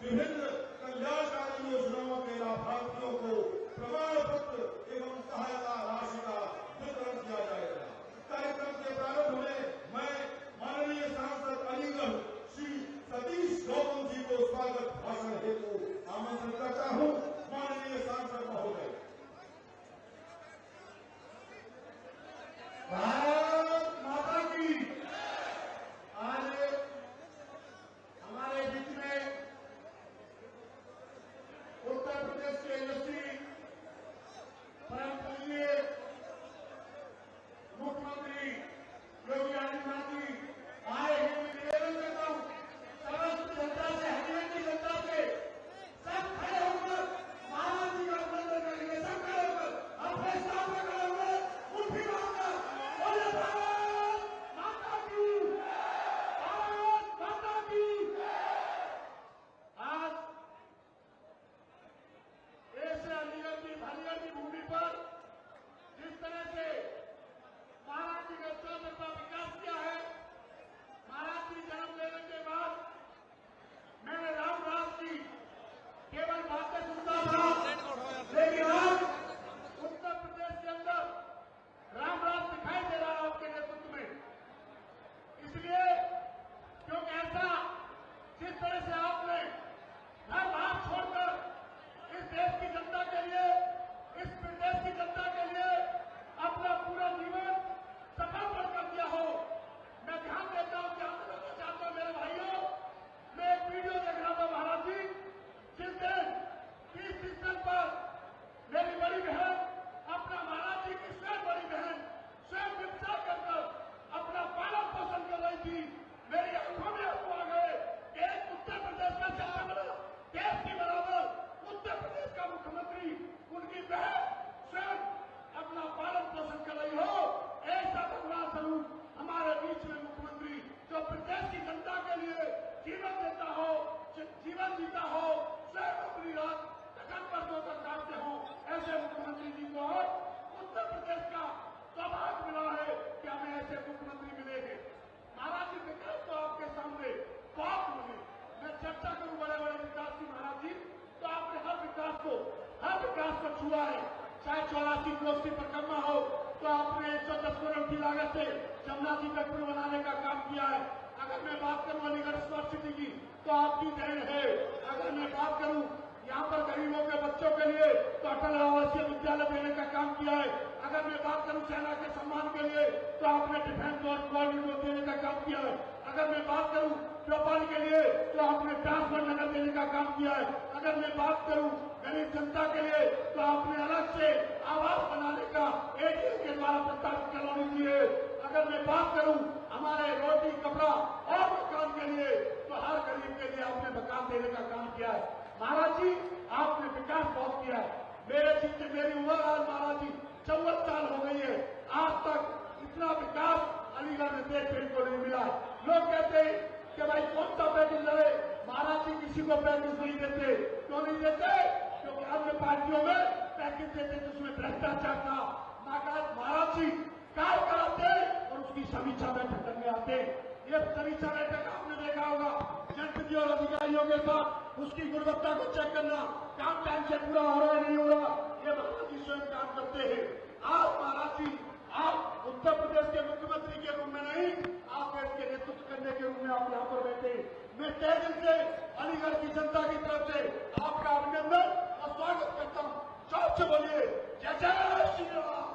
विभिन्न कल्याणकारी योजनाओं के लाभार्थियों को प्रमाण पत्र एवं सहायता राशि का वितरण किया जाएगा। कार्यक्रम के प्रारंभ में मैं माननीय सांसद अलीगढ़ श्री सतीश गौतम जी को स्वागत भाषण हेतु आमंत्रित करता हूं। माननीय सांसद महोदय। भारत माता की। आज हमारे बीच में उत्तर प्रदेश के यशस्वी परम पूज्य मुख्यमंत्री योगी आदित्यनाथ जी आए हैं। मैं निवेदन करता हूं समस्त जनता से, हरियाणा की जनता से, सब खड़े होकर महाराज जी का अभिनंदन करेंगे। सब खड़े होकर अपने स्थान पर खड़े होकर मुट्ठी बांधकर बोले भारत माता की, भारत माता की। आज ऐसे अलीगढ़ की भूमि पर जिस तरह से महाराज जी ने चौधर का विकास किया है, महाराज जी जन्म लेने के बाद मैंने राम राज की केवल बातें सुनता था, लेकिन आज उत्तर प्रदेश के अंदर राम राज दिखाई दे रहा है आपके नेतृत्व में। इसलिए क्योंकि ऐसा जिस तरह से आपने घर बार छोड़कर इस देश की जनता के लिए, इस प्रदेश की जनता के लिए अपना पूरा जीवन सफल कर दिया हो, मैं ध्यान देता हूं, ध्यान देना चाहता हूं मेरे भाइयों। मैं एक वीडियो देख रहा था महाराज जी, जिस दिन 30 सितंबर पर मेरी बड़ी बहन अपना महाराज जी की स्वयं बड़ी बहन स्वयं व्यवसाय कर अपना पालन पोषण कर रही थी। मेरी आंखों में आंसू आ गए। एक उत्तर प्रदेश का सबसे बड़ा देश के बराबर उत्तर प्रदेश का मुख्यमंत्री, उनकी बहन स्वयं अपना पालन पोषण कर रही हो। ऐसा भगवान स्वरूप हमारे बीच में मुख्यमंत्री जो प्रदेश की जनता के लिए जीवन देता हो, जीवन जीता हो, स्वयं अपनी रात कटन पर सोकर काटते हो, ऐसे मुख्यमंत्री जी को उत्तर प्रदेश का सौभाग्य मिला है कि हमें ऐसे मुख्यमंत्री मिलेंगे। महाराज जी विकास तो आपके सामने बहुत होंगे। मैं चर्चा करूं बड़े बड़े विकास की महाराज जी, तो आपने हर विकास को छुआ है। चाहे 84 कोसी परिक्रमा हो, तो आपने 110 करोड़ की लागत से जमुना जी तक पुल बनाने का काम किया है। अगर मैं बात करूं अलीगढ़ स्मार्ट सिटी की, तो आपकी देन है। अगर मैं बात करूं यहाँ पर गरीबों के बच्चों के लिए, तो अटल आवासीय विद्यालय देने का काम किया है। अगर मैं बात करूं सेना के सम्मान के लिए, तो आपने डिफेंस और कॉरिडोर देने का काम किया है। अगर मैं बात करूं व्यापार के लिए, तो आपने ट्रांसपोर्ट नगर देने का काम किया है। अगर मैं बात करूं गरीब जनता के लिए, तो आपने अलग से आवास बनाने का एडीएम के द्वारा प्रस्तावित कॉलोनी दी है। अगर मैं बात करूं हमारे रोटी कपड़ा और मकान के लिए, तो हर गरीब के लिए आपने मकान देने का काम किया है। महाराज जी आपने विकास बहुत किया है। मेरी उम्र आज महाराज जी 54 साल हो गई है, आज तक इतना विकास अलीगढ़ में देखने को नहीं मिला। लोग कहते हैं कि भाई कौन सा पैकेज रहे, महाराज जी किसी को पैकेज नहीं देते। क्यों नहीं देते? क्योंकि अन्य पार्टियों में पैकेज देते तो उसमें भ्रष्टाचार था। महाराज जी कार्य कराते और उसकी समीक्षा बैठक करने आते। ये समीक्षा बैठक आपने देखा होगा, जनप्रतिनिधि और अधिकारियों के साथ उसकी गुणवत्ता को चेक करना, काम टाइम से पूरा हो रहा है नहीं हो रहा, ये महाराज जी स्वयं काम करते हैं। आप महाराज जी आप उत्तर प्रदेश के मुख्यमंत्री के रूप में नहीं, आप देश के नेतृत्व करने के रूप में आप यहाँ पर बैठे। मैं तहे दिल से अलीगढ़ की जनता की तरफ से आपका अभिनंदन और स्वागत करता हूँ। चौक से बोलिए जय जय श्री राम।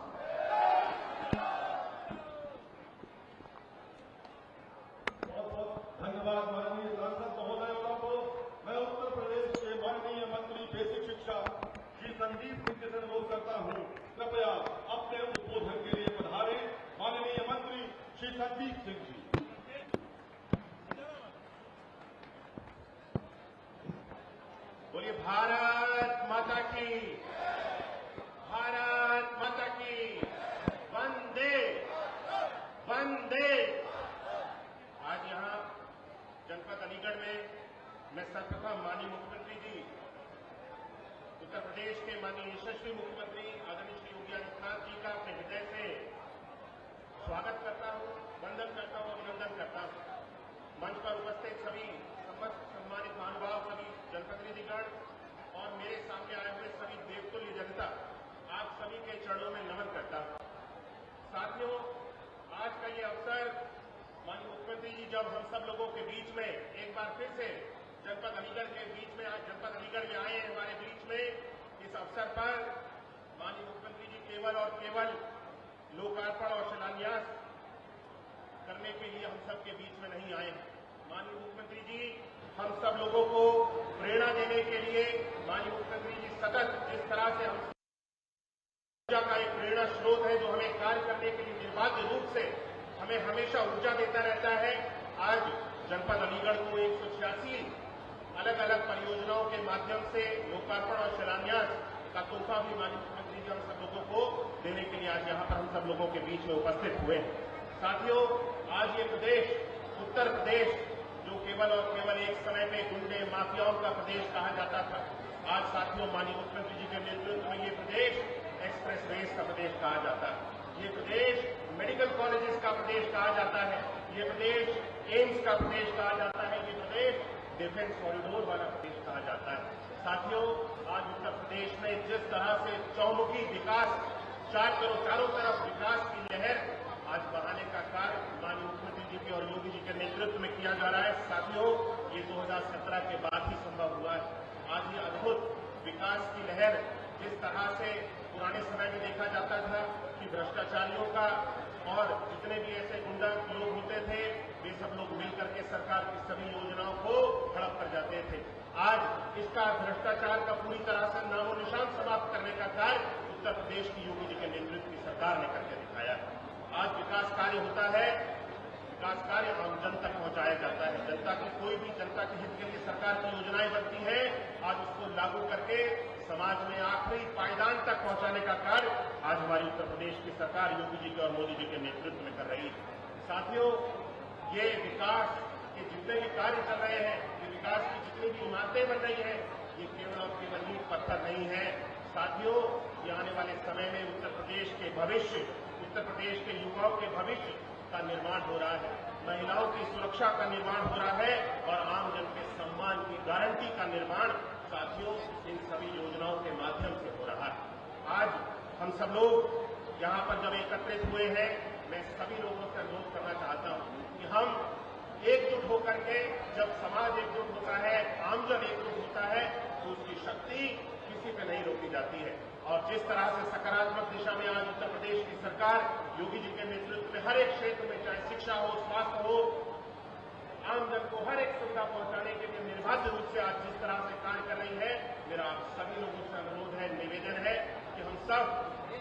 बहुत बहुत धन्यवाद माननीय सांसद महोदय को। मैं उत्तर प्रदेश के माननीय मंत्री बेसिक शिक्षा श्री संदीप सिंह से अनुरोध करता हूं, कृपया अपने उद्बोधन के लिए पधारे। माननीय मंत्री श्री संदीप सिंह जी। बोलिए भारत माता की, भारत माता की, वंदे वंदे। आज यहाँ जनपद अलीगढ़ में मैं सर्वप्रथम माननीय मुख्यमंत्री जी, उत्तर प्रदेश के माननीय यशस्वी मुख्यमंत्री आदरणीय श्री योगी आदित्यनाथ जी का अपने हृदय से स्वागत करता हूं, वंदन करता हूं, अभिनंदन करता हूं। मंच पर उपस्थित सभी समस्त सम्मानित महानुभाव, सभी बार फिर से जनपद अलीगढ़ के बीच में आज जनपद अलीगढ़ में आए हैं हमारे बीच में। इस अवसर पर माननीय मुख्यमंत्री जी केवल और केवल लोकार्पण और शिलान्यास करने के लिए हम सब के बीच में नहीं आए हैं। माननीय मुख्यमंत्री जी हम सब लोगों को प्रेरणा देने के लिए, माननीय मुख्यमंत्री जी सतत जिस तरह से हम ऊर्जा का एक प्रेरणा स्रोत है जो हमें कार्य करने के लिए निर्बाध रूप से हमें हमेशा ऊर्जा देता रहता है। आज जनपद अलीगढ़ को 186 अलग अलग परियोजनाओं के माध्यम से लोकार्पण और शिलान्यास का तोहफा भी माननीय मुख्यमंत्री जी हम सब लोगों को देने के लिए आज यहाँ पर हम सब लोगों के बीच में उपस्थित हुए हैं। साथियों, आज ये प्रदेश उत्तर प्रदेश जो केवल और केवल एक समय में गुंडे माफियाओं का प्रदेश कहा जाता था, आज साथियों माननीय मुख्यमंत्री जी के नेतृत्व में ये प्रदेश एक्सप्रेस वेज का प्रदेश कहा जाता है। ये प्रदेश मेडिकल कॉलेजेस का प्रदेश कहा जाता है। ये प्रदेश एम्स का प्रदेश कहा जाता है। ये प्रदेश डिफेंस कॉरिडोर वाला प्रदेश कहा जाता है। साथियों, आज उत्तर प्रदेश में जिस तरह से चौमुखी विकास, चारों तरफ विकास की लहर आज बढ़ाने का कार्य माननीय मुख्यमंत्री जी के और योगी जी के नेतृत्व में किया जा रहा है। साथियों, ये 2017 के बाद ही संभव हुआ है। आज ये अद्भुत विकास की लहर जिस तरह से पुराने समय में देखा जाता था कि भ्रष्टाचारियों का और जितने भी ऐसे गुंडा लोग होते थे वे सब लोग मिलकर के सरकार की सभी योजनाओं को हड़प कर जाते थे। आज इसका भ्रष्टाचार का पूरी तरह से नामो निशान समाप्त करने का कार्य उत्तर प्रदेश की योगी जी के नेतृत्व की सरकार ने करके दिखाया। आज विकास कार्य होता है, विकास कार्य आम जन तक पहुंचाया जाता है। जनता के कोई भी जनता के हित के लिए सरकार की योजनाएं बनती है, आज उसको लागू करके समाज में आखिरी पायदान तक पहुंचाने का कार्य आज हमारी उत्तर प्रदेश की सरकार योगी जी के और मोदी जी के नेतृत्व में कर रही है। साथियों, ये विकास के जितने भी कार्य चल रहे हैं, ये विकास की जितनी भी इमारतें बन रही हैं, ये केवल और केवल ईंट पत्थर नहीं है। साथियों, ये आने वाले समय में उत्तर प्रदेश के भविष्य, उत्तर प्रदेश के युवाओं के भविष्य का निर्माण हो रहा है, महिलाओं की सुरक्षा का निर्माण हो रहा है और आम जन के सम्मान की गारंटी का निर्माण साथियों इन सभी योजनाओं के माध्यम से हो रहा है। आज हम सब लोग यहाँ पर जब एकत्रित हुए हैं, मैं सभी लोगों से अनुरोध करना चाहता हूँ कि हम एकजुट होकर के, जब समाज एकजुट होता है, आमजन एकजुट होता है, तो उसकी शक्ति किसी पे नहीं रोकी जाती है। और जिस तरह से सकारात्मक दिशा में आज उत्तर प्रदेश की सरकार योगी जी के नेतृत्व में हर एक क्षेत्र में, चाहे शिक्षा हो, स्वास्थ्य हो, आम जन को हर एक सुविधा पहुंचाने के लिए निर्बाध रूप से आज जिस तरह से कार्य कर रही है, मेरा आप सभी लोगों से अनुरोध है, निवेदन है कि हम सब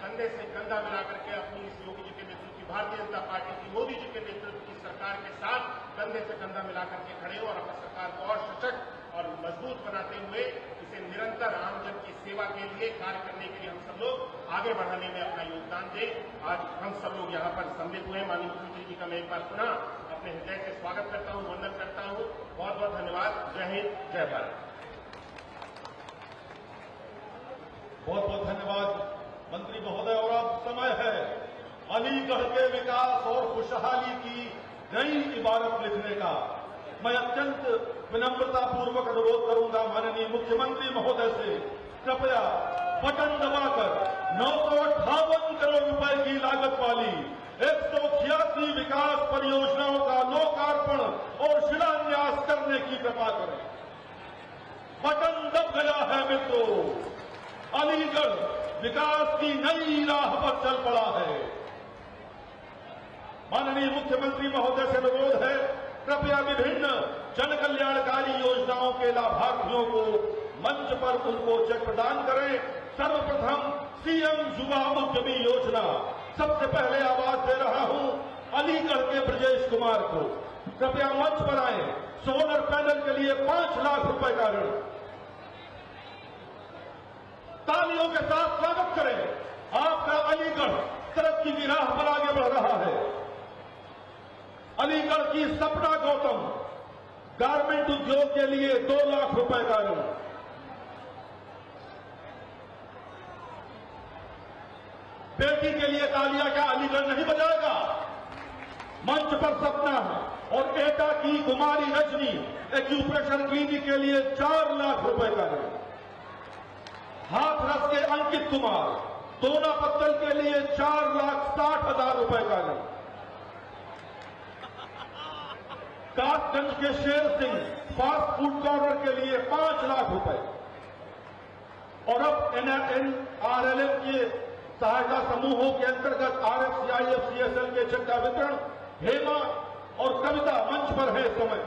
कंधे से कंधा मिलाकर के अपनी इस योगी जी के नेतृत्व की भारतीय जनता पार्टी की, मोदी जी के नेतृत्व की सरकार के साथ कंधे से कंधा मिलाकर के खड़े हो और अपनी सरकार को और सशक्त और मजबूत बनाते हुए इसे निरंतर आमजन की सेवा के लिए कार्य करने के लिए हम सब लोग आगे बढ़ाने में अपना योगदान दें। आज हम सब लोग यहाँ पर सम्मिलित हुए। माननीय मुख्यमंत्री जी का मैं एक बार पुनः अपने हृदय से स्वागत करता हूँ, वंदन करता हूँ। बहुत बहुत धन्यवाद। जय हिंद, जय भारत। बहुत बहुत धन्यवाद मंत्री महोदय। और अब समय है अलीगढ़ के विकास और खुशहाली की नई इबारत लिखने का। मैं अत्यंत विनम्रता पूर्वक अनुरोध करूंगा माननीय मुख्यमंत्री महोदय से, कृपया बटन दबाकर 958 करोड़ रुपए की लागत वाली 186 विकास परियोजनाओं का लोकार्पण और शिलान्यास करने की कृपा करें। बटन दब गया है मित्रों, अलीगढ़ विकास की नई राह पर चल पड़ा है। माननीय मुख्यमंत्री महोदय से अनुरोध है, कृपया विभिन्न जन कल्याणकारी योजनाओं के लाभार्थियों को मंच पर उनको चेक प्रदान करें। सर्वप्रथम सीएम युवा उद्यमी योजना, सबसे पहले आवाज दे रहा हूं अलीगढ़ के ब्रजेश कुमार को। कृपया मंच पर आए। सोलर पैनल के लिए 5 लाख रुपए का ऋण। तालियों के साथ स्वागत करें। आपका अलीगढ़ तरक्की की राह पर आगे बढ़ रहा है। अलीगढ़ की सपना गौतम गारमेंट उद्योग के लिए 2 लाख रुपए का ऋण। बेटी के लिए तालियां क्या अलीगढ़ नहीं बजाएगा? मंच पर सपना है। और एटा की कुमारी रजनी एक्यूप्रेशर क्लिनिक के लिए 4 लाख रुपए का ऋण। हाथरस के अंकित कुमार दोना पत्तल के लिए 4,60,000 रुपए का ऋण। कासगंज के Sher Singh fast food corner के लिए 5 लाख रुपए और अब NRLM के सहायता समूहों के अंतर्गत RFCIFCSL के चेक का वितरण हेमा और कविता मंच पर है इस समय।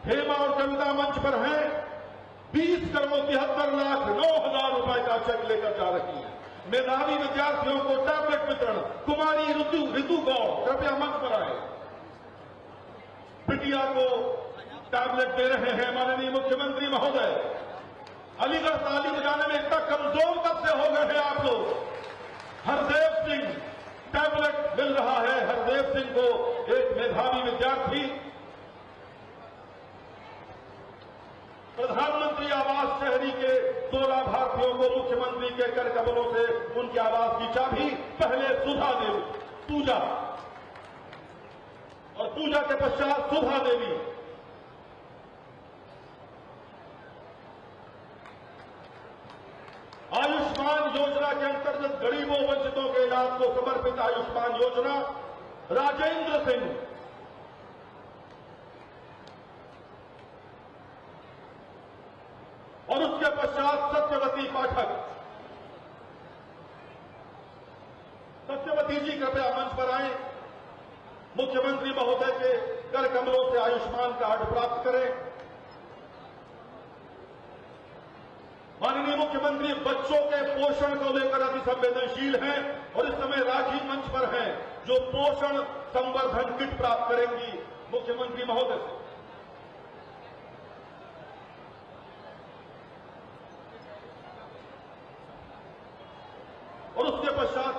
हेमा और कविता मंच पर हैं 20,73,09,000 रुपए का चेक लेकर जा रही है। मेधावी विद्यार्थियों को टैबलेट वितरण कुमारी ऋतु गौड़ कृपया मंच पर आए। बिटिया को टैबलेट दे रहे हैं माननीय मुख्यमंत्री महोदय। अलीगढ़ ताली बजाने में इतना कमजोर कब से हो गए हैं आप लोग। हरदेव सिंह टैबलेट मिल रहा है। हरदेव सिंह को एक मेधावी विद्यार्थी प्रधानमंत्री आवास शहरी के 2 लाभार्थियों को मुख्यमंत्री के कर कमलों से उनके आवास की चाबी पहले सुधा देवी पूजा और पूजा के पश्चात सुधा देवी। आयुष्मान योजना के अंतर्गत गरीबों वंचितों के इलाज को समर्पित आयुष्मान योजना राजेंद्र सिंह। और उसके पश्चात सत्यवती पाठक। सत्यवती जी कृपया मंच पर आए। मुख्यमंत्री महोदय के कर कमलों से आयुष्मान कार्ड प्राप्त करें। माननीय मुख्यमंत्री बच्चों के पोषण को लेकर अति संवेदनशील हैं और इस समय राखी मंच पर हैं जो पोषण संवर्धन किट प्राप्त करेंगी मुख्यमंत्री महोदय से। और उसके पश्चात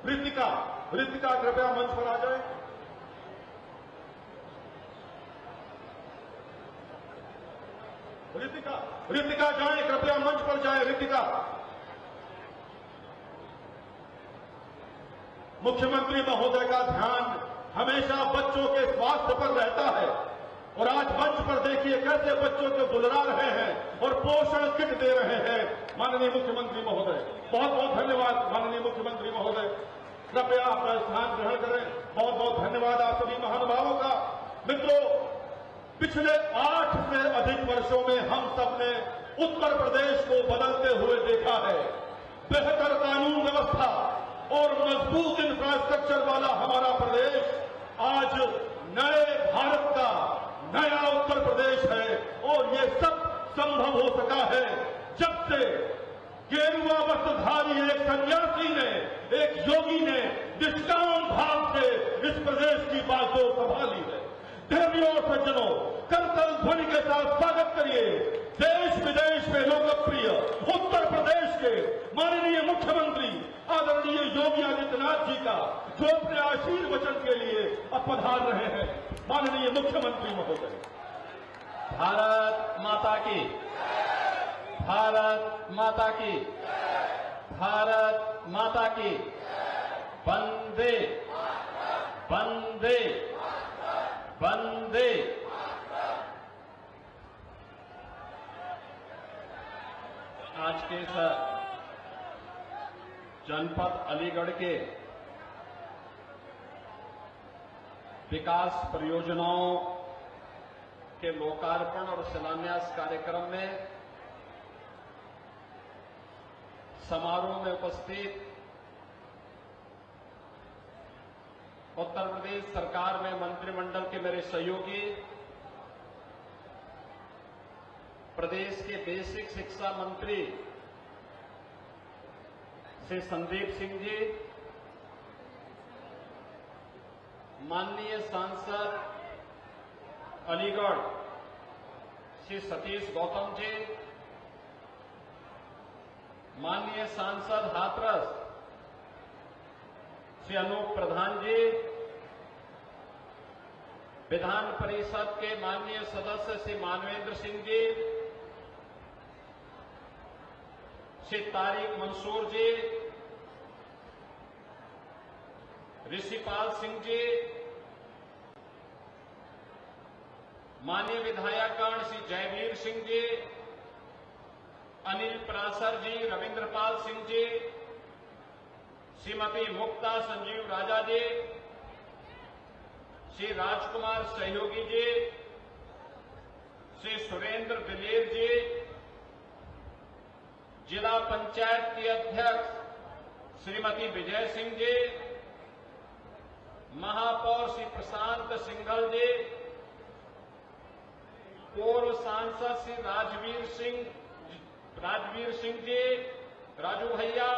ऋतिका कृपया मंच पर आ जाए। ऋतिका जाए, कृपया मंच पर जाए। ऋतिका मुख्यमंत्री महोदय का ध्यान हमेशा बच्चों के स्वास्थ्य पर रहता है और आज मंच पर देखिए कैसे बच्चों को दुलरा रहे हैं और पोषण किट दे रहे हैं माननीय मुख्यमंत्री महोदय। बहुत बहुत धन्यवाद माननीय मुख्यमंत्री महोदय। कृपया अपना स्थान ग्रहण करें। बहुत बहुत धन्यवाद आप सभी महानुभावों का। मित्रों, पिछले 8 से अधिक वर्षों में हम सबने उत्तर प्रदेश को बदलते हुए देखा है। बेहतर कानून व्यवस्था और मजबूत इंफ्रास्ट्रक्चर वाला हमारा प्रदेश आज नए भारत का नया उत्तर प्रदेश है और ये सब संभव हो सका है जब से गेरुआ वस्त्रधारी एक सन्यासी ने, एक योगी ने निष्काम भाव से इस प्रदेश की बागडोर संभाली है। धर्मियों और सज्जनों, करतल ध्वनि के साथ स्वागत करिए देश विदेश में लोकप्रिय उत्तर प्रदेश के माननीय मुख्यमंत्री आदरणीय योगी आदित्यनाथ जी का, जो अपने आशीर्वचन के लिए अब पधार रहे हैं माननीय मुख्यमंत्री महोदय। भारत माता की, भारत माता की, भारत माता की। वंदे वंदे वंदे। आज के इस जनपद अलीगढ़ के विकास परियोजनाओं के लोकार्पण और शिलान्यास कार्यक्रम में समारोह में उपस्थित उत्तर प्रदेश सरकार में मंत्रिमंडल के मेरे सहयोगी, प्रदेश के बेसिक शिक्षा मंत्री श्री संदीप सिंह जी, माननीय सांसद अलीगढ़ श्री सतीश गौतम जी, माननीय सांसद हाथरस श्री अनूप प्रधान जी, विधान परिषद के माननीय सदस्य श्री मानवेंद्र सिंह जी, श्री तारिक मंसूर जी, ऋषिपाल सिंह जी, माननीय विधायकगण श्री जयवीर सिंह जी, अनिल प्रासर जी, रविंद्रपाल सिंह जी, श्रीमती मुक्ता संजीव राजा जी, श्री राजकुमार सहयोगी जी, श्री सुरेंद्र दिलेर जी, जिला पंचायत की अध्यक्ष श्रीमती विजय सिंह जी, महापौर श्री प्रशांत सिंघल जी, पूर्व सांसद श्री राजवीर सिंह जी, राजू भैया,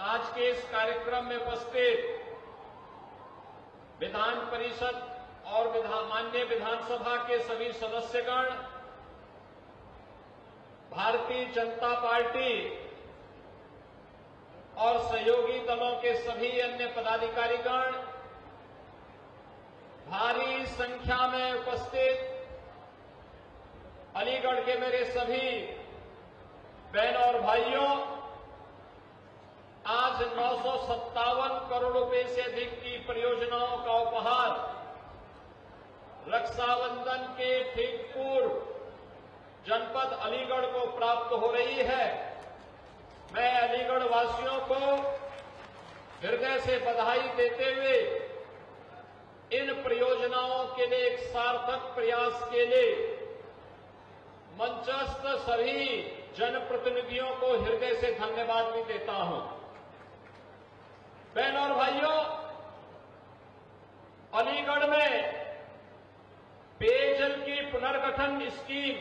आज के इस कार्यक्रम में उपस्थित विधान परिषद और माननीय विधानसभा के सभी सदस्यगण, भारतीय जनता पार्टी और सहयोगी दलों के सभी अन्य पदाधिकारीगण, भारी संख्या में उपस्थित अलीगढ़ के मेरे सभी बहनों और भाइयों, आज 957 करोड़ रुपए से अधिक की परियोजनाओं का उपहार रक्षाबंधन के ठीक पूर्व जनपद अलीगढ़ को प्राप्त हो रही है। मैं अलीगढ़ वासियों को हृदय से बधाई देते हुए इन परियोजनाओं के लिए एक सार्थक प्रयास के लिए मंचस्थ सभी जनप्रतिनिधियों को हृदय से धन्यवाद भी देता हूं। बहनों और भाइयों, अलीगढ़ में पेयजल की पुनर्गठन स्कीम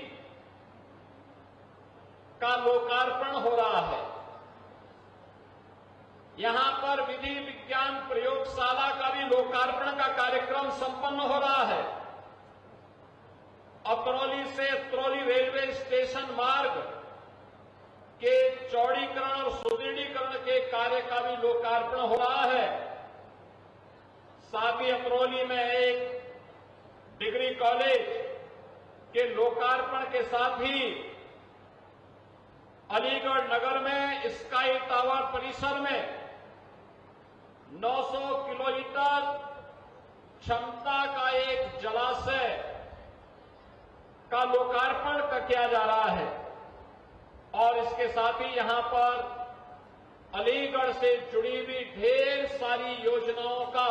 का लोकार्पण हो रहा है। यहां पर विधि विज्ञान प्रयोगशाला का भी लोकार्पण का कार्यक्रम संपन्न हो रहा है। अतरौली से अतरौली रेलवे स्टेशन मार्ग के चौड़ीकरण और सुदृढ़ीकरण के कार्य का भी लोकार्पण हो रहा है। साथ ही अतरौली में एक डिग्री कॉलेज के लोकार्पण के साथ ही अलीगढ़ नगर में स्काई टावर परिसर में 900 किलोलीटर क्षमता का एक जलाशय का लोकार्पण किया जा रहा है। और इसके साथ ही यहां पर अलीगढ़ से जुड़ी हुई ढेर सारी योजनाओं का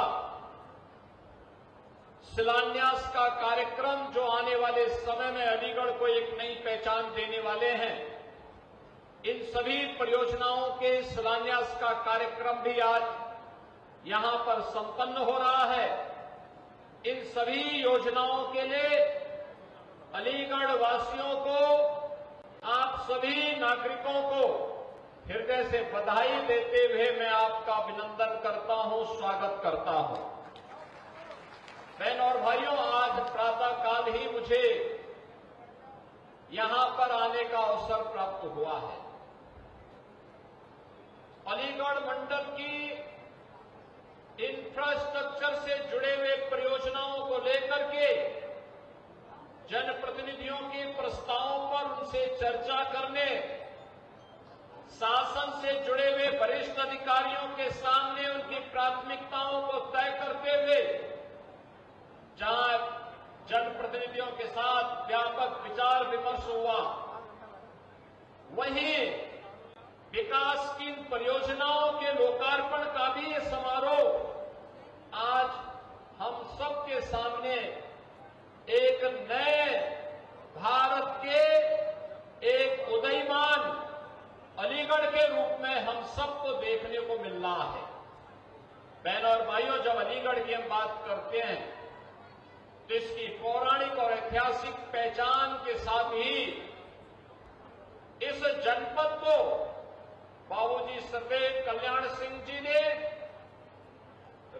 शिलान्यास का कार्यक्रम जो आने वाले समय में अलीगढ़ को एक नई पहचान देने वाले हैं, इन सभी परियोजनाओं के शिलान्यास का कार्यक्रम भी आज यहां पर संपन्न हो रहा है। इन सभी योजनाओं के लिए अलीगढ़ वासियों को, आप सभी नागरिकों को हृदय से बधाई देते हुए मैं आपका अभिनंदन करता हूं, स्वागत करता हूं। बहनों और भाइयों, आज प्रातःकाल ही मुझे यहां पर आने का अवसर प्राप्त हुआ है। अलीगढ़ मंडल की इंफ्रास्ट्रक्चर से जुड़े हुए परियोजनाओं को लेकर के जनप्रतिनिधियों के प्रस्तावों पर उनसे चर्चा करने, शासन से जुड़े हुए वरिष्ठ अधिकारियों के सामने उनकी प्राथमिकताओं को तय करते हुए जहां जनप्रतिनिधियों के साथ व्यापक विचार विमर्श हुआ, वहीं विकास की इन परियोजनाओं के लोकार्पण का भी ये समारोह आज हम सबके सामने एक नए भारत के एक उदयमान अलीगढ़ के रूप में हम सबको देखने को मिल रहा है। बहनों और भाइयों, जब अलीगढ़ की हम बात करते हैं तो इसकी पौराणिक और ऐतिहासिक पहचान के साथ ही इस जनपद को बाबूजी सफेद कल्याण सिंह जी ने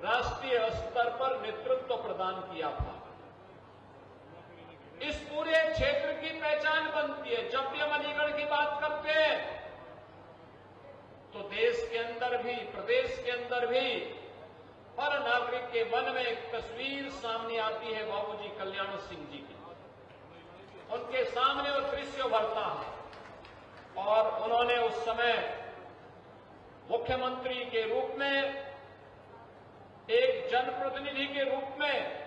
राष्ट्रीय स्तर पर नेतृत्व प्रदान किया था। इस पूरे क्षेत्र की पहचान बनती है। जब भी हम अलीगढ़ की बात करते हैं तो देश के अंदर भी, प्रदेश के अंदर भी हर नागरिक के मन में एक तस्वीर सामने आती है बाबूजी कल्याण सिंह जी की। उनके सामने वो दृश्य उभरता है और उन्होंने उस समय मुख्यमंत्री के रूप में, एक जनप्रतिनिधि के रूप में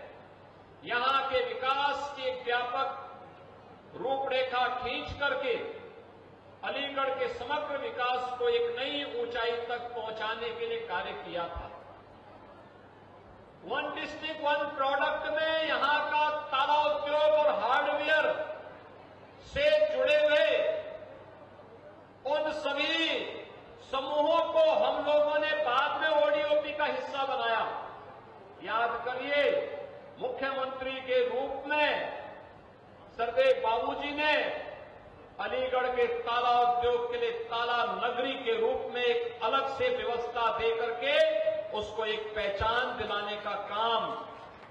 यहां के विकास की एक व्यापक रूपरेखा खींच करके अलीगढ़ के समग्र विकास को एक नई ऊंचाई तक पहुंचाने के लिए कार्य किया था। वन डिस्ट्रिक्ट वन प्रोडक्ट में यहां का ताला उद्योग और हार्डवेयर से जुड़े हुए उन सभी समूहों को हम लोगों ने बाद में ओडीओपी का हिस्सा बनाया। याद करिए, मुख्यमंत्री के रूप में सरदेव बाबूजी ने अलीगढ़ के ताला उद्योग के लिए ताला नगरी के रूप में एक अलग से व्यवस्था देकर के उसको एक पहचान दिलाने का काम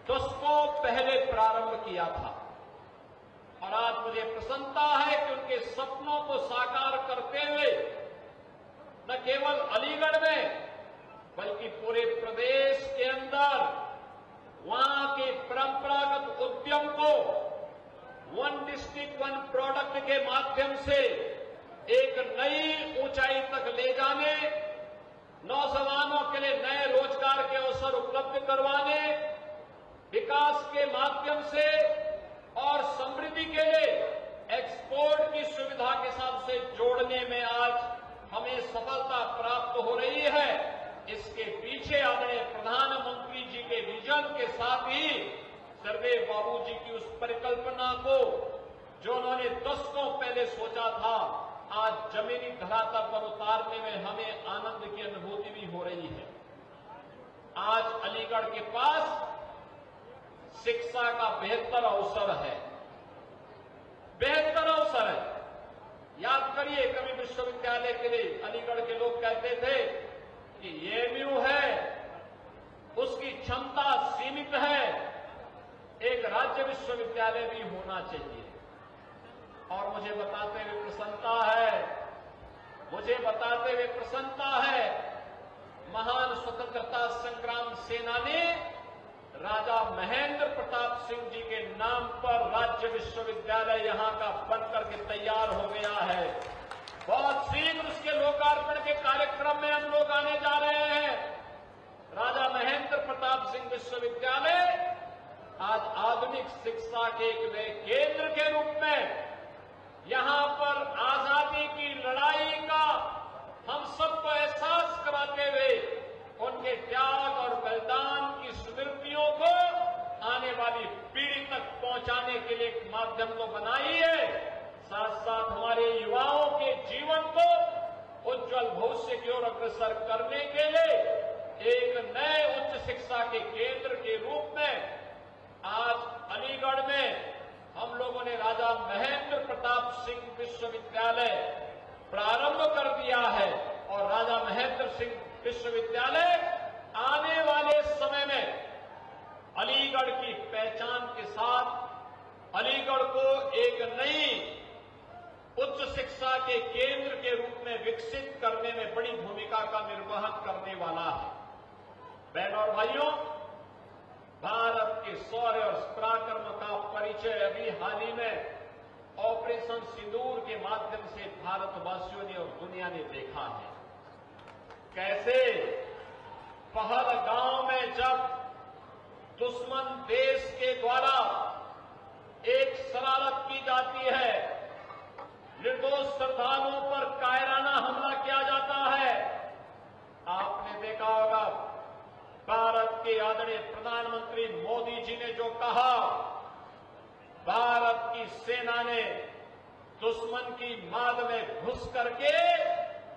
दशकों पहले प्रारंभ किया था। और आज मुझे प्रसन्नता है कि उनके सपनों को साकार करते हुए न केवल अलीगढ़ में बल्कि पूरे प्रदेश के अंदर वहां के परंपरागत उद्यम को वन डिस्ट्रिक्ट वन प्रोडक्ट के माध्यम से एक नई ऊंचाई तक ले जाने, नौजवानों के लिए नए रोजगार के अवसर उपलब्ध करवाने, विकास के माध्यम से और समृद्धि के लिए एक्सपोर्ट की सुविधा के साथ से जोड़ने में आज हमें सफलता प्राप्त हो रही है। इसके पीछे आदरणीय प्रधानमंत्री जी के विजन के साथ ही सरदेव बाबूजी की उस परिकल्पना को जो उन्होंने दशकों पहले सोचा था, आज जमीनी धरातल पर उतारने में हमें आनंद की अनुभूति भी हो रही है। आज अलीगढ़ के पास शिक्षा का बेहतर अवसर है, बेहतर अवसर है। याद करिए, कभी विश्वविद्यालय के लिए अलीगढ़ के लोग कहते थे कि एएमयू है, उसकी क्षमता सीमित है, एक राज्य विश्वविद्यालय भी होना चाहिए। और मुझे बताते हुए प्रसन्नता है, महान स्वतंत्रता संग्राम सेनानी राजा महेंद्र प्रताप सिंह जी के नाम पर राज्य विश्वविद्यालय यहां का बनकर के तैयार हो गया है। बहुत शीघ्र उसके लोकार्पण के कार्यक्रम में हम लोग आने जा रहे हैं। राजा महेंद्र प्रताप सिंह विश्वविद्यालय आज आधुनिक शिक्षा के एक नए केंद्र के रूप में यहां पर आजादी की लड़ाई का हम सबको एहसास कराते हुए उनके त्याग और बलिदान की स्मृतियों को आने वाली पीढ़ी तक पहुंचाने के लिए एक माध्यम तो बनाई है, साथ साथ हमारे युवाओं के जीवन को उज्जवल भविष्य की ओर अग्रसर करने के लिए एक नए उच्च शिक्षा के केंद्र के रूप में आज अलीगढ़ में हम लोगों ने राजा महेंद्र प्रताप सिंह विश्वविद्यालय प्रारंभ कर दिया है। और राजा महेंद्र सिंह विश्वविद्यालय आने वाले समय में अलीगढ़ की पहचान के साथ अलीगढ़ को एक नई उच्च शिक्षा के केंद्र के रूप में विकसित करने में बड़ी भूमिका का निर्वहन करने वाला है। बहनों और भाइयों, भारत के शौर्य और पराक्रम का परिचय अभी हाल ही में ऑपरेशन सिंदूर के माध्यम से भारतवासियों ने और दुनिया ने देखा है। कैसे पहलगांव में जब दुश्मन देश के द्वारा एक शरारत की जाती है, निर्दोष श्रद्धालुओं पर कायराना हमला किया जाता है, आपने देखा होगा भारत के आदरणीय प्रधानमंत्री मोदी जी ने जो कहा, भारत की सेना ने दुश्मन की माद में घुस करके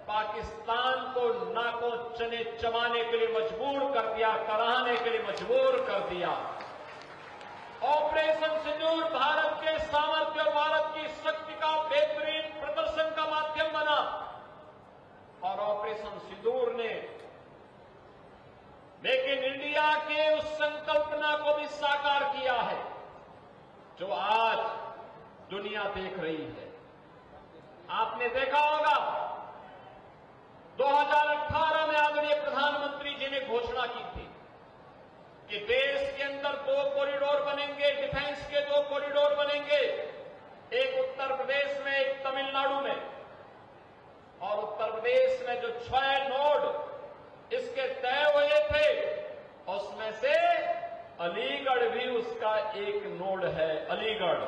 पाकिस्तान को नाकों चने चबाने के लिए मजबूर कर दिया, कराहने के लिए मजबूर कर दिया। ऑपरेशन सिंदूर भारत के सामर्थ्य और भारत की शक्ति का बेहतरीन प्रदर्शन का माध्यम बना। और ऑपरेशन सिंदूर ने मेक इन इंडिया के उस संकल्पना को भी साकार किया है जो आज दुनिया देख रही है। आपने देखा होगा 2018 में आदरणीय प्रधानमंत्री जी ने घोषणा की थी कि देश के अंदर 2 कॉरिडोर बनेंगे, डिफेंस के 2 कॉरिडोर बनेंगे, एक उत्तर प्रदेश में, एक तमिलनाडु में। और उत्तर प्रदेश में जो 6 नोड इसके तय हुए थे उसमें से अलीगढ़ भी उसका एक नोड है। अलीगढ़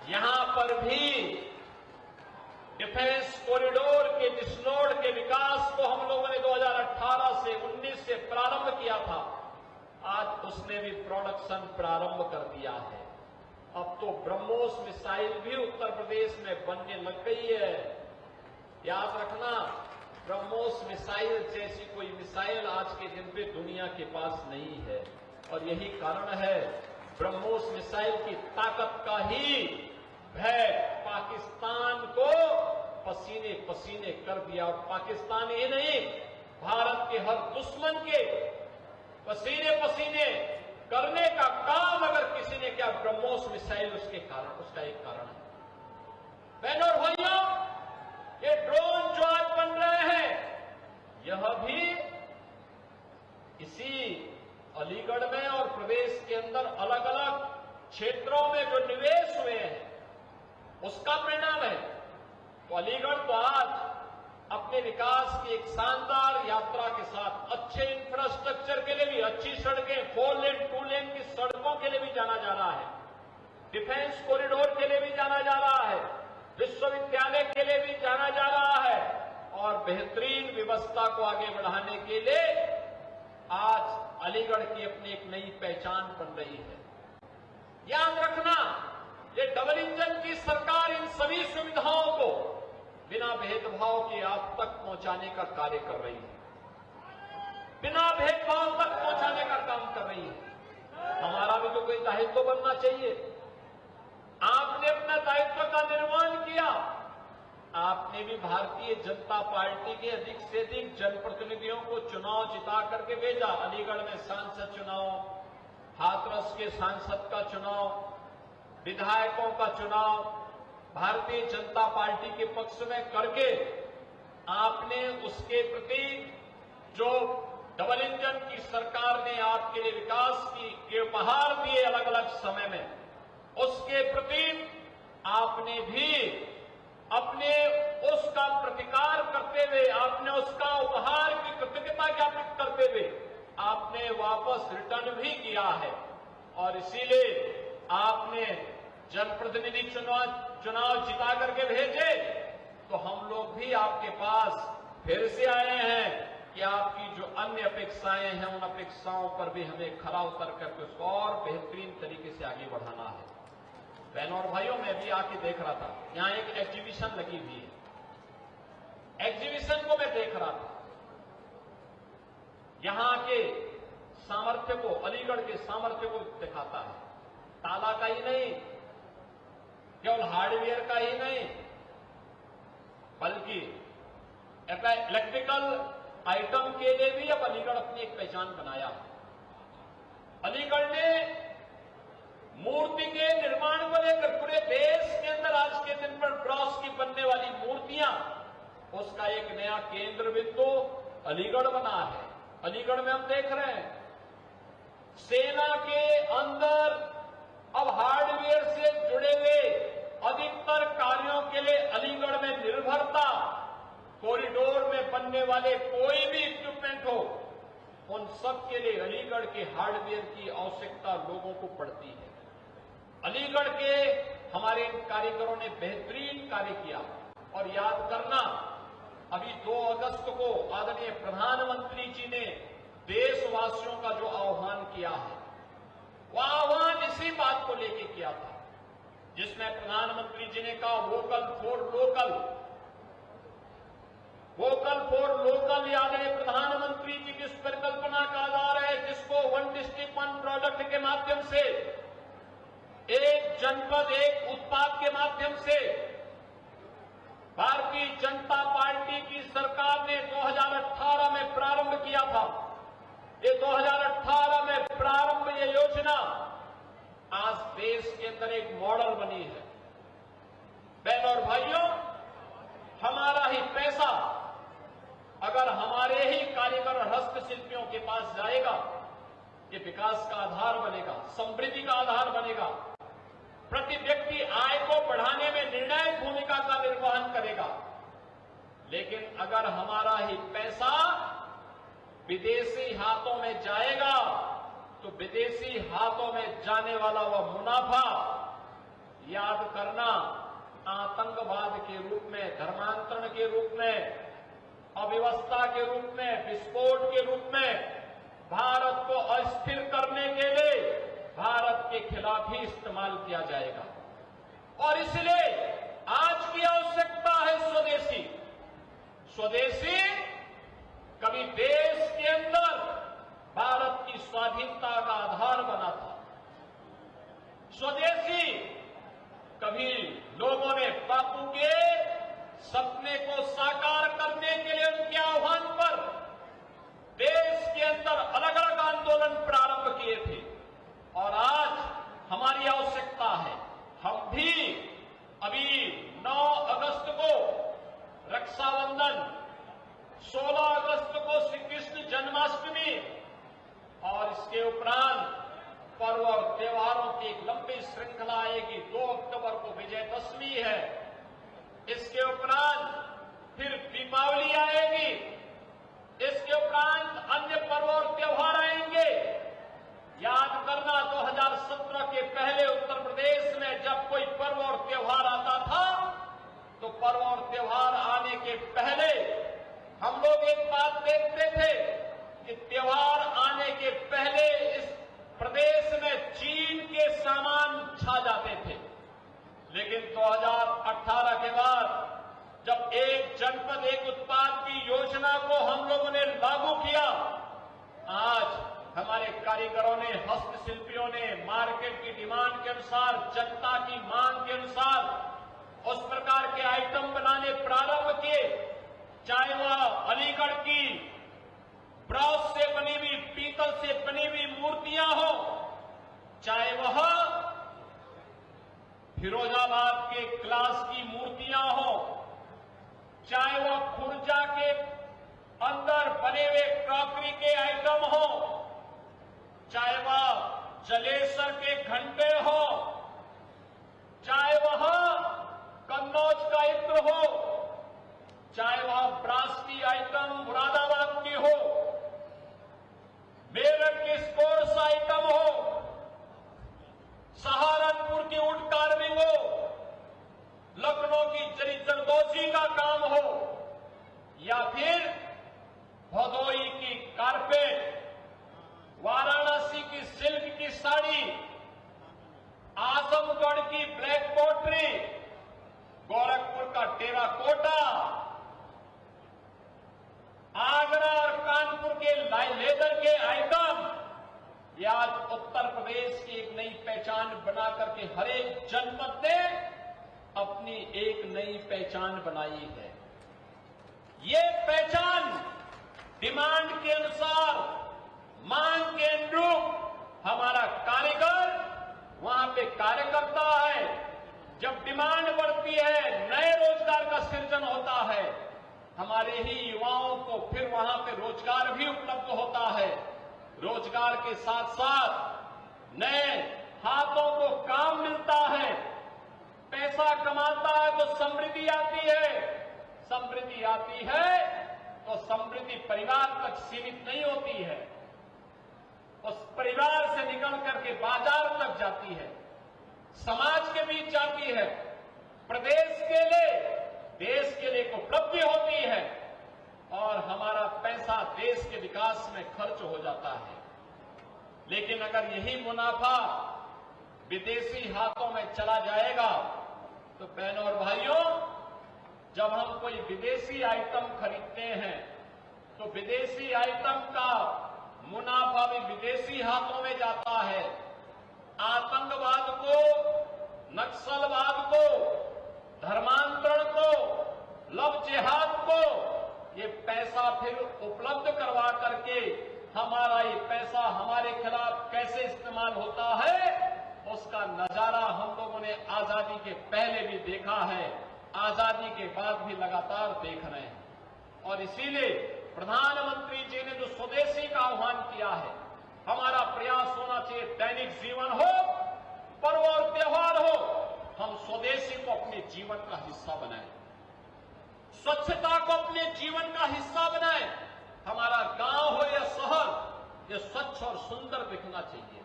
यहां पर भी डिफेंस कॉरिडोर के डिसनोड के विकास को हम लोगों ने 2018 से 19 से प्रारंभ किया था। आज उसने भी प्रोडक्शन प्रारंभ कर दिया है। अब तो ब्रह्मोस मिसाइल भी उत्तर प्रदेश में बनने लग गई है। याद रखना, ब्रह्मोस मिसाइल जैसी कोई मिसाइल आज के दिन पे दुनिया के पास नहीं है, और यही कारण है ब्रह्मोस मिसाइल की ताकत का ही भय पाकिस्तान को पसीने पसीने कर दिया। और पाकिस्तान ही नहीं, भारत के हर दुश्मन के पसीने पसीने करने का काम अगर किसी ने किया, ब्रह्मोस मिसाइल उसका एक कारण है। बहनों और भाइयों, ये ड्रोन जो आज बन रहे हैं, यह भी इसी अलीगढ़ में और प्रदेश के अंदर अलग अलग क्षेत्रों में जो निवेश हुए हैं उसका परिणाम है। तो अलीगढ़ तो आज अपने विकास की एक शानदार यात्रा के साथ अच्छे इंफ्रास्ट्रक्चर के लिए भी, अच्छी सड़कें, 4 लेन 2 लेन की सड़कों के लिए भी जाना जा रहा है, डिफेंस कॉरिडोर के लिए भी जाना जा रहा है, विश्वविद्यालय के लिए भी जाना जा रहा है, और बेहतरीन व्यवस्था को आगे बढ़ाने के लिए आज अलीगढ़ की अपनी एक नई पहचान बन रही है। याद रखना, ये डबल इंजन की सरकार इन सभी सुविधाओं को बिना भेदभाव के आप तक पहुंचाने का कार्य कर रही है, बिना भेदभाव तक पहुंचाने का काम कर रही है। हमारा भी तो कोई दायित्व बनना चाहिए। आपने अपना दायित्व का निर्वहन किया। आपने भी भारतीय जनता पार्टी के अधिक से अधिक जनप्रतिनिधियों को चुनाव जिता करके भेजा। अलीगढ़ में सांसद चुनाव, हाथरस के सांसद का चुनाव, विधायकों का चुनाव भारतीय जनता पार्टी के पक्ष में करके आपने उसके प्रति जो डबल इंजन की सरकार ने आपके लिए विकास के उपहार दिए अलग अलग समय में, उसके प्रति आपने भी अपने उसका प्रतिकार करते हुए, आपने उसका उपहार की कृतज्ञता ज्ञापित करते हुए आपने वापस रिटर्न भी किया है। और इसीलिए आपने जनप्रतिनिधि चुनाव जिता करके भेजे, तो हम लोग भी आपके पास फिर से आए हैं कि आपकी जो अन्य अपेक्षाएं हैं, उन अपेक्षाओं पर भी हमें खरा उतर करके उसको और बेहतरीन तरीके से आगे बढ़ाना है। बहनों और भाइयों, मैं भी आके देख रहा था, यहां एक एग्जीबिशन लगी हुई है। एग्जीबिशन को मैं देख रहा था, यहां के सामर्थ्य को, अलीगढ़ के सामर्थ्य को दिखाता है। ताला का ही नहीं, केवल हार्डवेयर का ही नहीं, बल्कि इलेक्ट्रिकल आइटम के लिए भी अब अलीगढ़ अपनी एक पहचान बनाया। अलीगढ़ ने मूर्ति के निर्माण को लेकर पूरे देश के अंदर आज के दिन पर ब्रॉन्ज की बनने वाली मूर्तियां, उसका एक नया केंद्र बिंदु अलीगढ़ बना है। अलीगढ़ में हम देख रहे हैं सेना के अंदर अब हार्डवेयर से जुड़े हुए अधिकतर कार्यों के लिए अलीगढ़ में निर्भरता, कॉरिडोर में बनने वाले कोई भी इक्विपमेंट हो, उन सब के लिए अलीगढ़ के हार्डवेयर की आवश्यकता लोगों को पड़ती है। अलीगढ़ के हमारे कारीगरों ने बेहतरीन कार्य किया। और याद करना, अभी 2 अगस्त को आदरणीय प्रधानमंत्री जी ने देशवासियों का जो आह्वान किया है, वह आह्वान इसी बात को लेकर किया था, जिसमें प्रधानमंत्री जी ने कहा vocal for local. Vocal for local आदरणीय प्रधानमंत्री जी की इस परिकल्पना का आधार है, जिसको 1 डिस्ट्रिक्ट 1 प्रोडक्ट के माध्यम से, एक जनपद एक उत्पाद के माध्यम से भारतीय जनता पार्टी की सरकार ने 2018 में प्रारंभ किया था। ये 2018 में प्रारंभ ये योजना आज देश के अंदर एक मॉडल बनी है। बहनों और भाइयों, हमारा ही पैसा अगर हमारे ही कारीगर और हस्तशिल्पियों के पास जाएगा, ये विकास का आधार बनेगा, समृद्धि का आधार बनेगा, प्रति व्यक्ति आय को बढ़ाने में निर्णायक भूमिका का निर्वहन करेगा। लेकिन अगर हमारा ही पैसा विदेशी हाथों में जाएगा, तो विदेशी हाथों में जाने वाला वह मुनाफा, याद करना, आतंकवाद के रूप में, धर्मांतरण के रूप में, अव्यवस्था के रूप में, विस्फोट के रूप में भारत को अस्थिर करने के लिए भारत के खिलाफ ही इस्तेमाल किया जाएगा। और इसलिए आज की आवश्यकता है स्वदेशी। स्वदेशी कभी देश के अंदर भारत की स्वाधीनता का आधार बना था। स्वदेशी कभी लोगों ने बापू के सपने को साकार करने के लिए उनके आह्वान पर देश के अंदर अलग अलग आंदोलन प्रारंभ किए थे। और आज हमारी आवश्यकता है, हम भी अभी 9 अगस्त को रक्षाबंधन, 16 अगस्त को श्री कृष्ण जन्माष्टमी और इसके उपरांत पर्व और त्योहारों की एक लंबी श्रृंखला आएगी। 2 अक्टूबर को विजयदशमी है, इसके उपरांत फिर दीपावली आएगी, इसके उपरांत अन्य पर्व और त्योहार आएंगे। याद करना 2017 के पहले उत्तर प्रदेश में जब कोई पर्व और त्योहार आता था तो पर्व और त्योहार आने के पहले हम लोग एक बात देखते थे कि त्योहार आने के पहले इस प्रदेश में चीन के सामान छा जाते थे। लेकिन 2018 के बाद जब एक जनपद एक उत्पाद की योजना को हम लोगों ने लागू किया, आज हमारे कारीगरों ने, हस्तशिल्पियों ने मार्केट की डिमांड के अनुसार, जनता की मांग के अनुसार उस प्रकार के आइटम बनाने प्रारंभ किए। चाहे वह अलीगढ़ की ब्रॉस से बनी हुई, पीतल से बनी हुई मूर्तियां हो, चाहे वह फिरोजाबाद के ग्लास की मूर्तियां हो, चाहे वह खुर्जा के अंदर बने हुए क्रॉकरी के आइटम हो, चाहे वह जलेसर के घंटे हो, चाहे वह कन्नौज का इत्र हो, चाहे वह ब्रास की आइटम मुरादाबाद की हो, मेरठ की स्पोर्ट्स आइटम हो, सहारनपुर की वुड कार्विंग हो, लखनऊ की जरी जरदोजी का काम हो, या फिर भदोई की कारपेट, वाराणसी की सिल्क की साड़ी, आजमगढ़ की ब्लैक पोट्री, गोरखपुर का टेराकोटा, आगरा और कानपुर के लेदर के आइटम, ये आज उत्तर प्रदेश की एक नई पहचान बना करके हर एक जनपद ने अपनी एक नई पहचान बनाई है। ये पहचान डिमांड के अनुसार, मांग के अनुरूप हमारा कारीगर वहां पे कार्य करता है। जब डिमांड बढ़ती है, नए रोजगार का सृजन होता है, हमारे ही युवाओं को फिर वहां पे रोजगार भी उपलब्ध होता है। रोजगार के साथ साथ नए हाथों को काम मिलता है, पैसा कमाता है तो समृद्धि आती है। समृद्धि आती है तो समृद्धि परिवार तक सीमित नहीं होती है, उस परिवार से निकल करके बाजार तक जाती है, समाज के बीच जाती है, प्रदेश के लिए, देश के लिए उपलब्धि होती है और हमारा पैसा देश के विकास में खर्च हो जाता है। लेकिन अगर यही मुनाफा विदेशी हाथों में चला जाएगा तो बहनों और भाइयों, जब हम कोई विदेशी आइटम खरीदते हैं तो विदेशी आइटम का मुनाफा भी विदेशी हाथों में जाता है। आतंकवाद को, नक्सलवाद को, धर्मांतरण को, लव जिहाद को ये पैसा फिर उपलब्ध करवा करके हमारा ये पैसा हमारे खिलाफ कैसे इस्तेमाल होता है, उसका नजारा हम लोगों ने आजादी के पहले भी देखा है, आजादी के बाद भी लगातार देख रहे हैं। और इसीलिए प्रधानमंत्री जी ने जो स्वदेशी का आह्वान किया है, हमारा प्रयास होना चाहिए, दैनिक जीवन हो, पर्व और त्योहार हो, हम स्वदेशी को अपने जीवन का हिस्सा बनाएं, स्वच्छता को अपने जीवन का हिस्सा बनाएं। हमारा गांव हो या शहर, ये स्वच्छ और सुंदर दिखना चाहिए।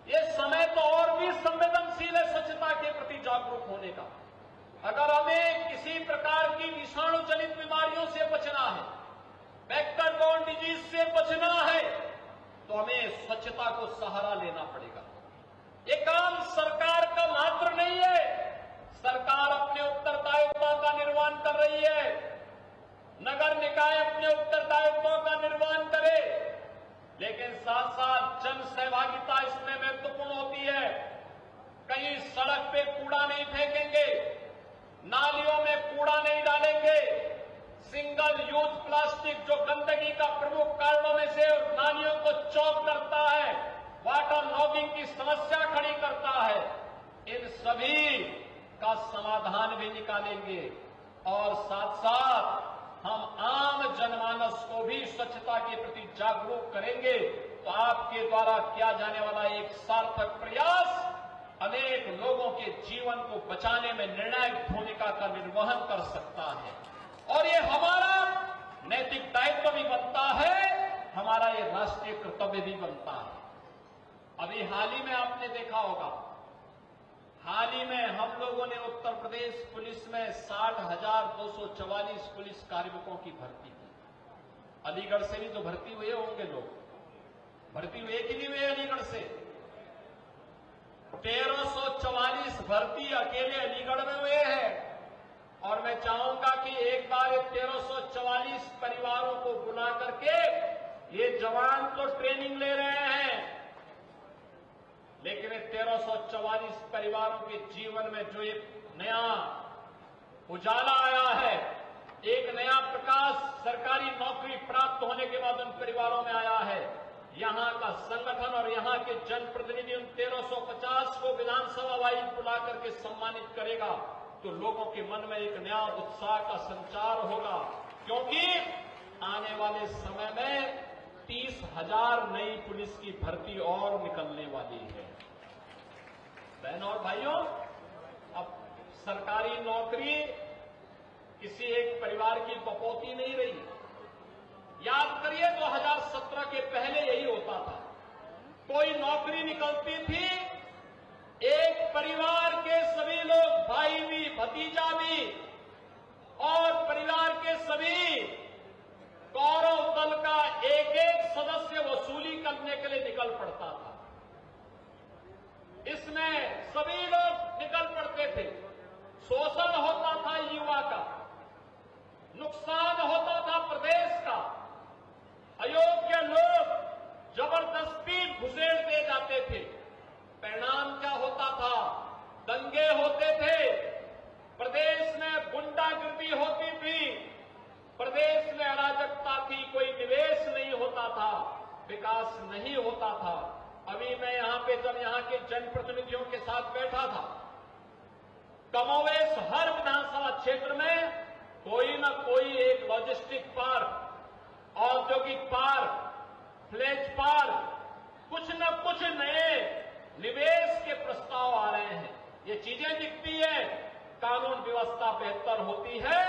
ये समय तो और भी संवेदनशील है स्वच्छता के प्रति जागरूक होने का। अगर हमें किसी प्रकार की विषाणु जनित बीमारियों से बचना है, वेक्टर बॉर्न डिजीज से बचना है, तो हमें स्वच्छता को सहारा लेना पड़ेगा। ये काम सरकार का मात्र नहीं है। सरकार अपने उत्तरदायित्वों का निर्वहन कर रही है, नगर निकाय अपने उत्तरदायित्वों का निर्वहन करे, लेकिन साथ साथ जन सहभागिता इसमें महत्वपूर्ण होती है। कहीं सड़क पे कूड़ा नहीं फेंकेंगे, नालियों में कूड़ा नहीं डालेंगे, सिंगल यूज प्लास्टिक जो गंदगी का प्रमुख कारणों में से नालियों को चौक करता है, वाटर लॉगिंग की समस्या खड़ी करता है, इन सभी का समाधान भी निकालेंगे और साथ साथ हम आम जनमानस को भी स्वच्छता के प्रति जागरूक करेंगे। तो आपके द्वारा किया जाने वाला एक सार्थक प्रयास अनेक लोगों के जीवन को बचाने में निर्णायक भूमिका का निर्वहन कर सकता है और ये हमारा नैतिक दायित्व भी बनता है, हमारा ये राष्ट्रीय कर्तव्य भी बनता है। अभी हाल ही में आपने देखा होगा, हाल ही में हम लोगों ने उत्तर प्रदेश पुलिस में 60,244 पुलिस कार्मिकों की भर्ती की। अलीगढ़ से भी तो भर्ती हुए होंगे लोग, भर्ती हुए कि नहीं हुए अलीगढ़ से? 1344 भर्ती अकेले अलीगढ़ में हुए हैं और मैं चाहूंगा कि एक बार 1344 परिवारों को बुला करके, ये जवान तो ट्रेनिंग ले रहे हैं, लेकिन 1344 परिवारों के जीवन में जो एक नया उजाला आया है, एक नया प्रकाश सरकारी नौकरी प्राप्त होने के बाद उन परिवारों में आया है। यहां का संगठन और यहां के जनप्रतिनिधि उन 1350 को विधानसभा वाइज बुला करके सम्मानित करेगा तो लोगों के मन में एक नया उत्साह का संचार होगा, क्योंकि आने वाले समय में 30,000 नई पुलिस की भर्ती और निकलने वाली है। बहनों और भाइयों, अब सरकारी नौकरी किसी एक परिवार की बपौती नहीं रही। याद करिए 2017 के पहले यही होता था, कोई नौकरी निकलती थी, एक परिवार के सभी लोग, भाई भी, भतीजा भी और परिवार के सभी गौरव दल का एक एक सदस्य वसूली करने के लिए निकल पड़ता था। इसमें सभी लोग निकल पड़ते थे। शोषण होता था युवा का, नुकसान होता था प्रदेश का, अयोग्य लोग जबरदस्ती घुसेड़ दे जाते थे। परिणाम क्या होता था? दंगे होते थे, प्रदेश में गुंडागिर्दी होती थी, प्रदेश में अराजकता थी, कोई निवेश नहीं होता था, विकास नहीं होता था। अभी मैं यहां पे जब यहां के जनप्रतिनिधियों के साथ बैठा था, कमोवेश हर विधानसभा क्षेत्र में कोई न कोई एक लॉजिस्टिक पार्क, औद्योगिक पार्क, फ्लेज पार्क, कुछ न कुछ नए निवेश के प्रस्ताव आ रहे हैं। ये चीजें दिखती है, कानून व्यवस्था बेहतर होती है,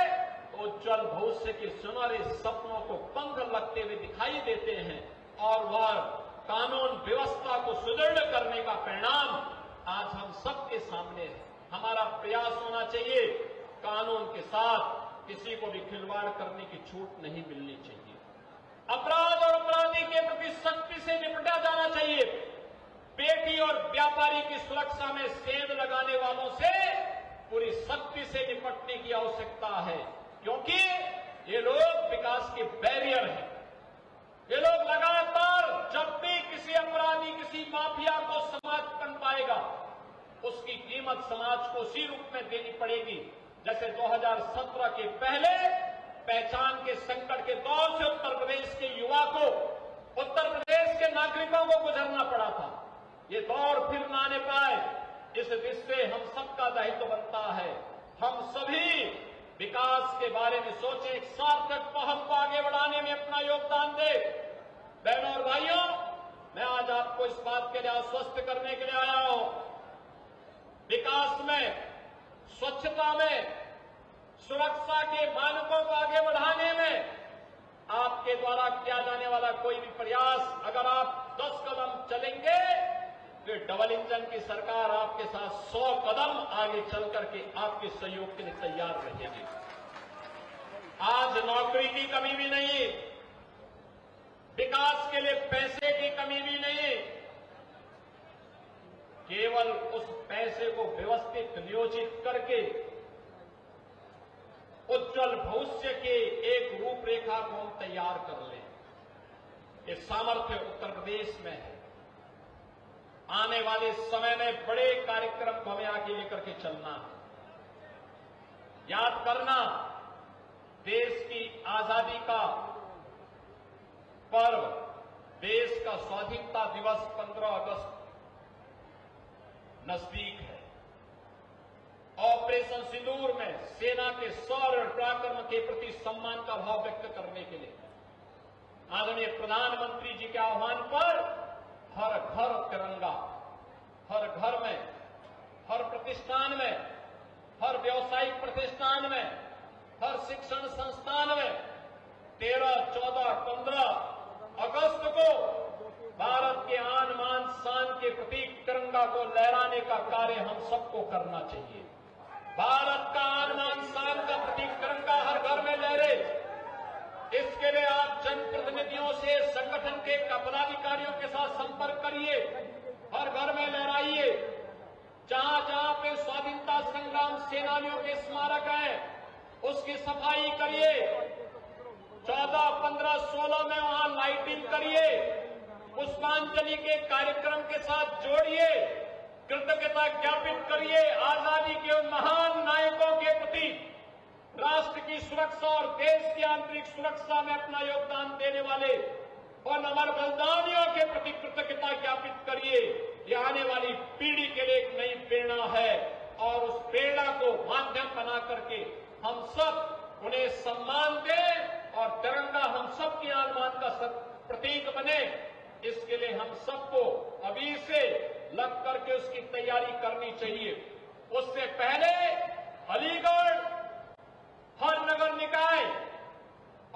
उज्जवल भविष्य के सुनहरे सपनों को पंख लगते हुए दिखाई देते हैं और वह कानून व्यवस्था को सुदृढ़ करने का परिणाम आज हम सबके सामने है। हमारा प्रयास होना चाहिए, कानून के साथ किसी को भी खिलवाड़ करने की छूट नहीं मिलनी चाहिए। अपराध और अपराधी के प्रति सख्ती से निपटा जाना चाहिए। बेटी और व्यापारी की सुरक्षा में सेंध लगाने वालों से पूरी सख्ती से निपटने की आवश्यकता है, क्योंकि ये लोग विकास के बैरियर हैं। ये लोग लगातार जब भी किसी अपराधी, किसी माफिया को समाज बन पाएगा, उसकी कीमत समाज को उसी रूप में देनी पड़ेगी जैसे 2017 के पहले पहचान के संकट के दौर से उत्तर प्रदेश के युवा को, उत्तर प्रदेश के नागरिकों को गुजरना पड़ा था। ये दौर फिर न आने पाए, इस दिशा हम सबका दायित्व बनता है। हम सभी विकास के बारे में सोचें, एक सार्थक पहल को आगे बढ़ाने में अपना योगदान दें। बहनों और भाइयों, मैं आज आपको इस बात के लिए आश्वस्त करने के लिए आया हूं, विकास में, स्वच्छता में, सुरक्षा के मानकों को आगे बढ़ाने में आपके द्वारा किया जाने वाला कोई भी प्रयास, अगर आप 10 कदम चलेंगे कि डबल इंजन की सरकार आपके साथ 100 कदम आगे चल करके आपके सहयोग के लिए तैयार रहेगी। आज नौकरी की कमी भी नहीं, विकास के लिए पैसे की कमी भी नहीं, केवल उस पैसे को व्यवस्थित नियोजित करके उज्जवल भविष्य के एक रूपरेखा को हम तैयार कर लें। ये सामर्थ्य उत्तर प्रदेश में है। आने वाले समय में बड़े कार्यक्रम को हमें आगे लेकर के चलना है। याद करना, देश की आजादी का पर्व, देश का स्वाधीनता दिवस 15 अगस्त नजदीक है। ऑपरेशन सिंदूर में सेना के शौर्य और पराक्रम के प्रति सम्मान का भाव व्यक्त करने के लिए आदरणीय प्रधानमंत्री जी के आह्वान पर हर घर तिरंगा, हर घर में, हर प्रतिष्ठान में, हर व्यावसायिक प्रतिष्ठान में, हर शिक्षण संस्थान में 13, 14, 15 अगस्त को भारत के आन बान शान के प्रतीक तिरंगा को लहराने का कार्य हम सबको करना चाहिए। भारत का आन बान शान का प्रतीक तिरंगा हर घर में लहरे। इसके लिए आप जनप्रतिनिधियों से, संगठन के पदाधिकारियों के साथ संपर्क करिए, हर घर में लहराइए। जहां जहां पे स्वाधीनता संग्राम सेनानियों के स्मारक हैं, उसकी सफाई करिए। 14, 15, 16 में वहां लाइटिंग करिए, पुष्पांजलि के कार्यक्रम के साथ जोड़िए, कृतज्ञता ज्ञापित करिए आजादी के उन महान नायकों के प्रति, राष्ट्र की सुरक्षा और देश की आंतरिक सुरक्षा में अपना योगदान देने वाले और अमर बलिदानियों के प्रति कृतज्ञता ज्ञापित करिए। ये आने वाली पीढ़ी के लिए एक नई प्रेरणा है और उस प्रेरणा को माध्यम बना करके हम सब उन्हें सम्मान दें और तिरंगा हम सब की आन बान का प्रतीक बने। इसके लिए हम सबको अभी से लग करके उसकी तैयारी करनी चाहिए। उससे पहले अलीगढ़ हर नगर निकाय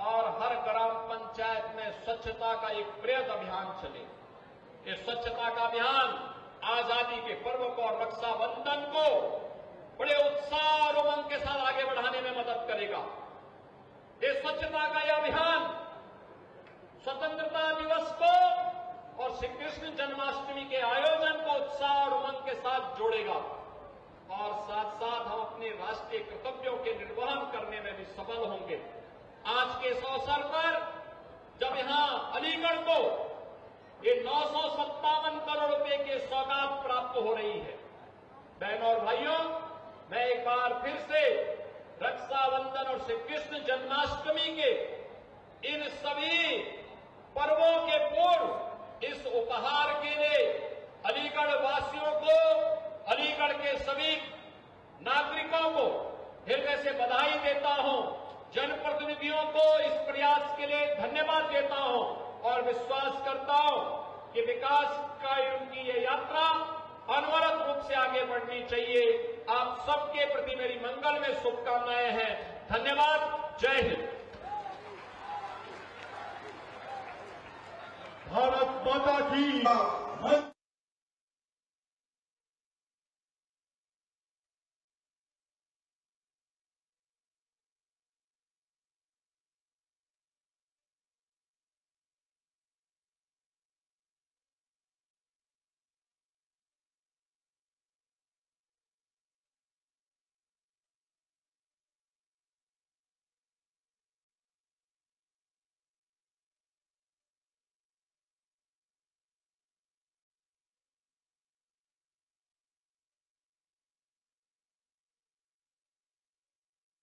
और हर ग्राम पंचायत में स्वच्छता का एक बृहद अभियान चले। ये स्वच्छता का अभियान आजादी के पर्व को और रक्षाबंधन को बड़े उत्साह और उमंग के साथ आगे बढ़ाने में मदद करेगा। ये स्वच्छता का यह अभियान स्वतंत्रता दिवस को और श्री कृष्ण जन्माष्टमी के आयोजन को उत्साह और उमंग के साथ जोड़ेगा और साथ साथ हम अपने राष्ट्रीय कर्तव्यों के निर्वहन करने में भी सफल होंगे। आज के इस अवसर पर जब यहां अलीगढ़ को ये 957 करोड़ रुपए की सौगात प्राप्त हो रही है, बहनों और भाइयों, मैं एक बार फिर से रक्षाबंधन और श्री कृष्ण जन्माष्टमी के इन सभी पर्वों के पूर्व इस उपहार के लिए अलीगढ़ वासियों को, अलीगढ़ के सभी नागरिकों को हृदय से बधाई देता हूं। जनप्रतिनिधियों को इस प्रयास के लिए धन्यवाद देता हूं और विश्वास करता हूं कि विकास का उनकी ये यात्रा अनवरत रूप से आगे बढ़नी चाहिए। आप सबके प्रति मेरी मंगल में शुभकामनाएं हैं। धन्यवाद। जय हिंद। भारत माता की